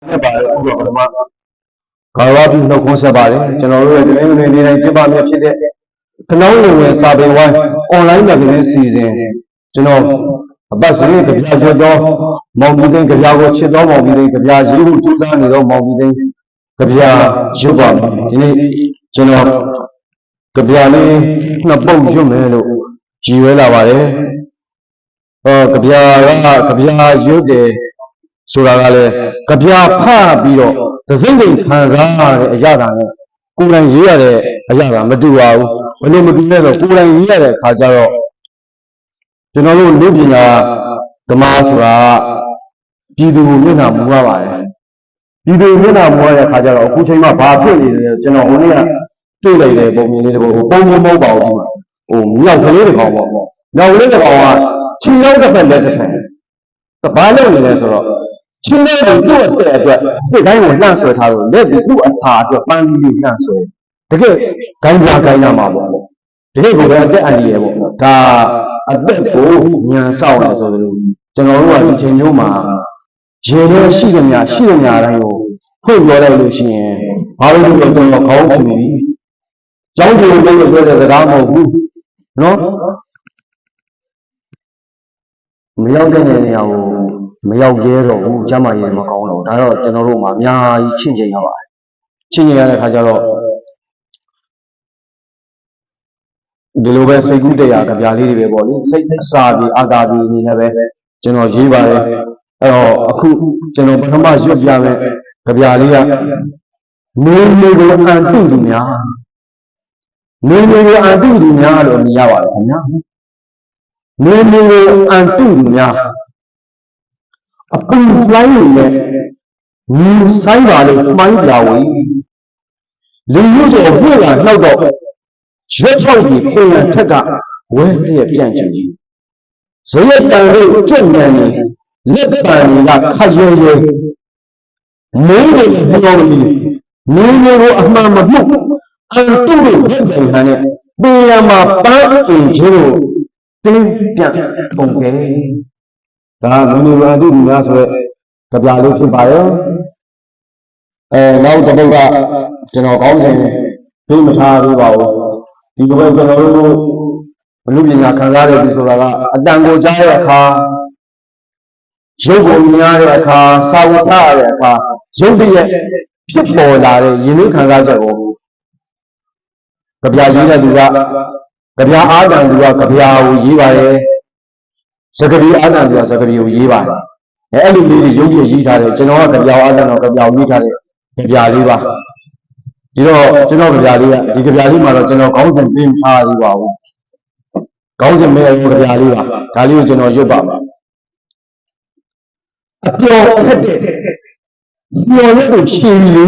နဲ့ပါလေဥပမာ ကာဝပြုနှုတ်ခွန်းဆက်ပါတယ်ကျွန်တော်တို့ရဲ့ဒီနေ့နေတိုင်းကျင်းပမြဖြစ်တဲ့ခဏလုံးဝင်စာပေဝိုင်း online မှာလည်းစီစဉ်ကျွန်တော်အပတ်စဉ်ကြပြချွတ်သောမောင်ပြည်သိန်းကြပြကိုချစ်သောမောင်ပြည်သိန်းကြပြရေးဖို့ကြိုးစားနေတော့မောင်ပြည်သိန်းကြပြရုပ်ပါဒီနေ့ကျွန်တော်ကြပြလေးနှစ်ပုတ်ရွတ်မယ်လို့ကြည်ဝဲလာပါတယ်ကြပြကကြပြရုပ်တယ်ဆိုတာကလည်းကြပြဖတ်ပြီးတော့သစိမ့်တိမ်ခံစားရတဲ့အရာတာနဲ့ကိုယ်တိုင်ရေးရတဲ့အရာတာမတူပါဘူးဘယ်လိုမတူလဲဆိုကိုယ်တိုင်ရေးရတဲ့အခါကျတော့ကျွန်တော်တို့လူပညာသမားဆိုတာပြည်သူကိုမျက်နှာမူရပါတယ်ပြည်သူမျက်နှာမူရတဲ့အခါကျတော့အခုချိန်မှာဘာဖြစ်နေလဲကျွန်တော်ဟိုနေ့ကတွေ့လိုက်တဲ့ပုံမြင်လေးတစ်ပုဒ်ပုံမဟုတ်ပါဘူးဟိုမြောက်ကလေးတစ်ကောင်ပေါ့မြောက်ကလေးတစ်ကောင်ကခြေရောက်တစ်ဖက်လက်တစ်ဖက်ဘာလုပ်နေလဲဆိုတော့ချင်းတဲ့သူ့တဲ့အတွက်ဒီတိုင်းကိုလှန့်ဆွဲထားလို့လက်သူ့အစာအတွက်ပန်းပြီးလှန့်ဆွဲတကယ်ဂိုင်းပြဂိုင်းနာမှာပေါ့တကယ်ကိုပဲအသက်အန္တရာယ်ပေါ့ဒါအသက်ကိုညံဆောက်နေဆိုလို့ကျွန်တော်တို့ကဒီချိန်မျိုးမှာရေထဲရှိတဲ့များရှိတဲ့များတိုင်းကိုဖွင့်ပြောလိုက်လို့ရှိရင်ဘာလို့လဲတော့ခေါင်းဖြစ်နေပြီကျောင်းကြီးကိုပြောတဲ့စကားမဟုတ်ဘူးနော်မရောက်တဲ့နေရာကိုမရောက်ရဲတော့ဘူးကျမ်းမာရေးမကောင်းတော့ဒါတော့ကျွန်တော်တို့မှာအများကြီးချင့်ချိန်ရပါတယ်ချင့်ချိန်ရတဲ့ခါကျတော့ဒီလိုပဲစိတ်ကူးတရားကြပြလေးတွေပဲပေါ့လေစိတ်အစာပြီးအာသာပြီးအနေနဲ့ပဲကျွန်တော်ရေးပါတယ်အဲ့တော့အခုကျွန်တော်ပထမရွတ်ပြမယ်ကြပြလေးကနေနေကိုအန်တုသူများနေနေကိုအန်တုသူများလို့မြင်ရပါတယ်ခင်ဗျာနေနေကိုအန်တုသူများအပူလိုင်းနဲ့ညီဆိုင်ပါလို့မှိုင်းပြဝေးလူမျိုးဆိုဘုရားနှောက်တော့ရွက်ထောက်ပြီးပြင်ရထက်ကဝဲတည့်ပြန်ကြည့်ဇေယတန်တို့ကြက်ညံနေလက်ပံကခရဲရဲမင်းတွေပြောလို့မင်းတွေကိုအမှန်မဟုတ်အန်တုတို့ဘက်ပြန်ခံတဲ့ပြင်ရမှာပန်းအင်ချင်းကိုတင်းပြန်ပုံခဲ့ဒါမင်းတို့အတုများဆိုရဲကြပြလေးဖြစ်ပါရဲ့နောက်တစ်ပုဒ်ကကျွန်တော်ကောင်းစဉ်သိမထားသေးပါဘူးဒီလိုပဲကျွန်တော်တို့ဘလူပညာခံစားရပြီဆိုတာကအတန်ကိုကြားတဲ့အခါရုပ်ကိုမြင်ရတဲ့အခါစာဝတ်ရတဲ့အခါရုပ်တရက်ဖြစ်ပေါ်လာတဲ့ယဉ်ကျေးခံစားချက်ကိုကြပြရေးတဲ့သူကကြပြအားတန်သူကကြပြကိုရေးပါရဲ့စကတိအာနန္ဒရာစကတိကိုရေးပါတယ်အဲ့လိုလေးတွေရုပ်ရည်ရေးထားတယ်ကျွန်တော်ကကြပြောင်းအာနန္ဒရာကြပြောင်းရေးထားတဲ့ကြပြလေးပါဒီတော့ကျွန်တော်ကြပြလေးကဒီကြပြလေးမှာတော့ကျွန်တော်ခေါင်းစဉ်ပြင်ထားသေးပါဘူးခေါင်းစဉ်မဲ့ကြပြလေးပါဒါလေးကိုကျွန်တော်ရွတ်ပါမယ်အပျော်ခက်တဲ့ပျော်ရက်ကိုရှည်လေ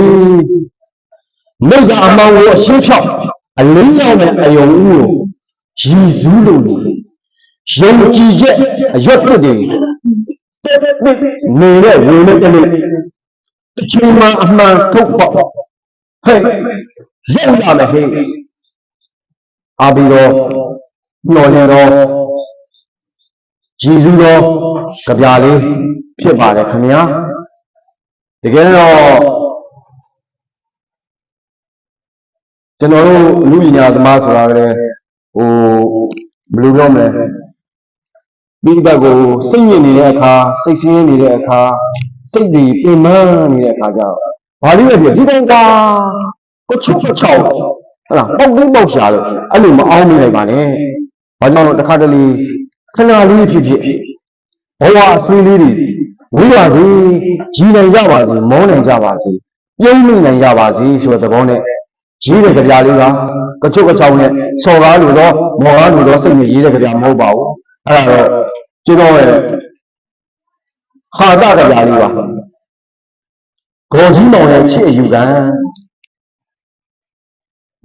မိစ္ဆာအမောင်ကိုအရှင်းဖြောက်အလင်းရောက်တဲ့အယုံဦးကိုရည်စူးလို့ယုံကြည်ချက်အရွက်ဖြစ်တယ်နေတဲ့ဝင်တဲ့တနေ့အချိန်မှအမှန်ထုတ်ပေါ့ဟဲ့ရောက်လာမယ်ဟဲ့အာပြီးတော့ညှော်နေတော့ရည်စူးတော့ကြပြလေးဖြစ်ပါတယ်ခင်ဗျာတကယ်တော့ကျွန်တော်တို့လူပညာသမားဆိုတာကလည်းဟိုဘယ်လိုပြောမလဲဒီဘက်ကိုစိတ်ညစ်နေတဲ့အခါစိတ်ဆင်းရဲနေတဲ့အခါစိတ်တွေပင်ပန်းနေတဲ့အခါကျတော့ဘာလို့လဲဒီကောင်ကကိုချုပ်ဟုတ်လားပေါက်ပြီးပေါက်ရှာလို့အဲ့လိုမအောင်နေလိုက်ပါနဲ့ဘာကြောင့်လဲတစ်ခါတလေခဏလေးဖြစ်ဘဝအဆွေးလေးတွေဝိပါစေကြီးနိုင်ကြပါစေမောနိုင်ကြပါစေပြုံးမိနိုင်ကြပါစေဆိုတဲ့သဘောနဲ့ရေးတဲ့ကြပြလေးကချုပ်ကချောင်းနဲ့စော်ကားလို့တော့မော်ကားလို့တော့စိတ်နဲ့ရေးတဲ့ကြပြမဟုတ်ပါဘူးအဲ့ဒါတော့ကျွန်တော်ရဲ့ဟာတကြပြလေးပါဂေါ်ကြီးမောင်ရဲ့ချစ်အယူခံ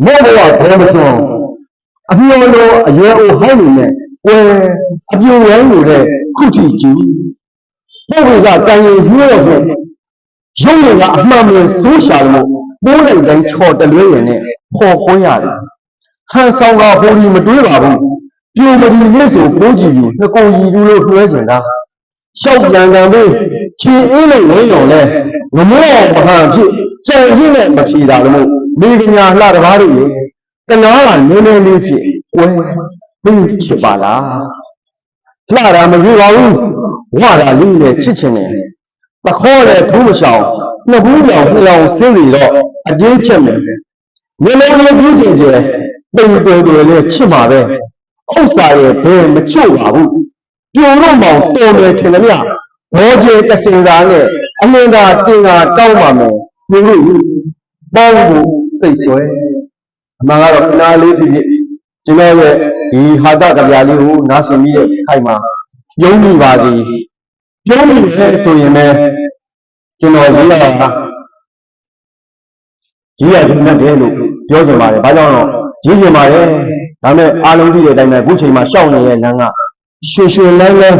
မောဘဝဘောမစွန်အမျောလိုအရွယ်အိုဟိုင်းနေတဲ့အပြိုဝဲနေတဲ့ခုထီကျူပုဂ္ဂိုလ်ကတန်ရင်ညှို့ဆိုရုပ်ရည်ကအမှန်မှန်စိုးရှာလို့ပိုးလိုက်တိုင်းချော်တလွဲရင်နဲ့ပေါ်ကွင်းရတယ်ဟန်ဆောင်ကဟိုဒီမတွေးပါဘူးပြိုမဒီလေးဆိုပိုးကြည့်ပြီးနှစ်ကိုရီလူလို့လွှဲစင်တာ ရှောက်ပြန်ပြန်ပြီးခြေအေးလို့ဝင်းတော်လဲငမိုးအောင်ပဟန်ဖြစ်ကြံရင်းနဲ့မဖြေတာလို့မို့မိကညာလှတကားတို့ရေတနာကနည်းနည်းလေးဖြစ်ဝဲပြီးချစ်ပါလားလှတာမကြည့်ပါဘူးဝါတာလေးနဲ့ချစ်ချင်တယ်ပခေါ်တဲ့ထိုးမရှောင်နှစ်ဘူးပြောင်နှစ်လောင်ဆင်းပြီးတော့အတင်းချက်မယ်မျိုးလုံးလေးပြုကျင်ကျဲပိန်တွေလေးချစ်မှာပဲဥစ္စာရဲ့ဘယ်မချို့ပါဘူးပြိုတော့မောင်တော်တယ်ထင်တယ်ဗျဘောကျဲတစင်စာနဲ့အလင်းသာတင်သာတောင်းပါမယ်ပြိုလို့ပေါင်းဖို့စိတ်ဆွဲအမှန်ကတော့ခဏလေးဖြစ်ဖြစ်ကျွန်တော်ရဲ့ဒီဟာတကြပြလေးကိုနားဆင်ပြီးတဲ့ခိုင်မှာပြုံးမိပါသည်ပြုံးမိတယ်ဆိုရင်လည်းကျွန်တော်ရေးရတာရေးရတယ်နဲ့တည်းလို့ပြောချင်ပါတယ်ဘာကြောင့်တော့ရေးချင်ပါတယ်ဒါမဲ့အားလုံးသိတဲ့အတိုင်းပဲအခုချိန်မှာရှောက်နေတဲ့လမ်းကရွှေရွှေလန်းလန်း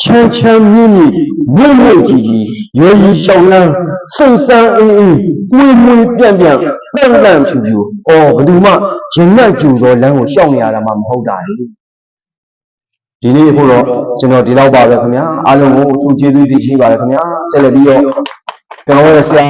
ချမ်းချမ်းမြင့်မြင့်ဝို့ဝို့ကြီးကြီးရွယ်ကြီးရှောက်လန်းစိတ်ဆန်းအင်းအင်းမွေ့မွေ့ပြန့်ပြန့်တန့်တန့်ဖြူဖြူအော်ဘယ်သူမှရင်နဲ့ကြူသောလမ်းကိုရှောက်နေရတာမှမဟုတ်တာလေဒီနေ့ဖို့တော့ကျွန်တော်ဒီလောက်ပါပဲခင်ဗျာအားလုံးကိုအထူးကျေးဇူးတင်ရှိပါတယ်ခင်ဗျာဆက်လက်ပြီးတော့ကျွန်တော်ရဲ့ဆရာ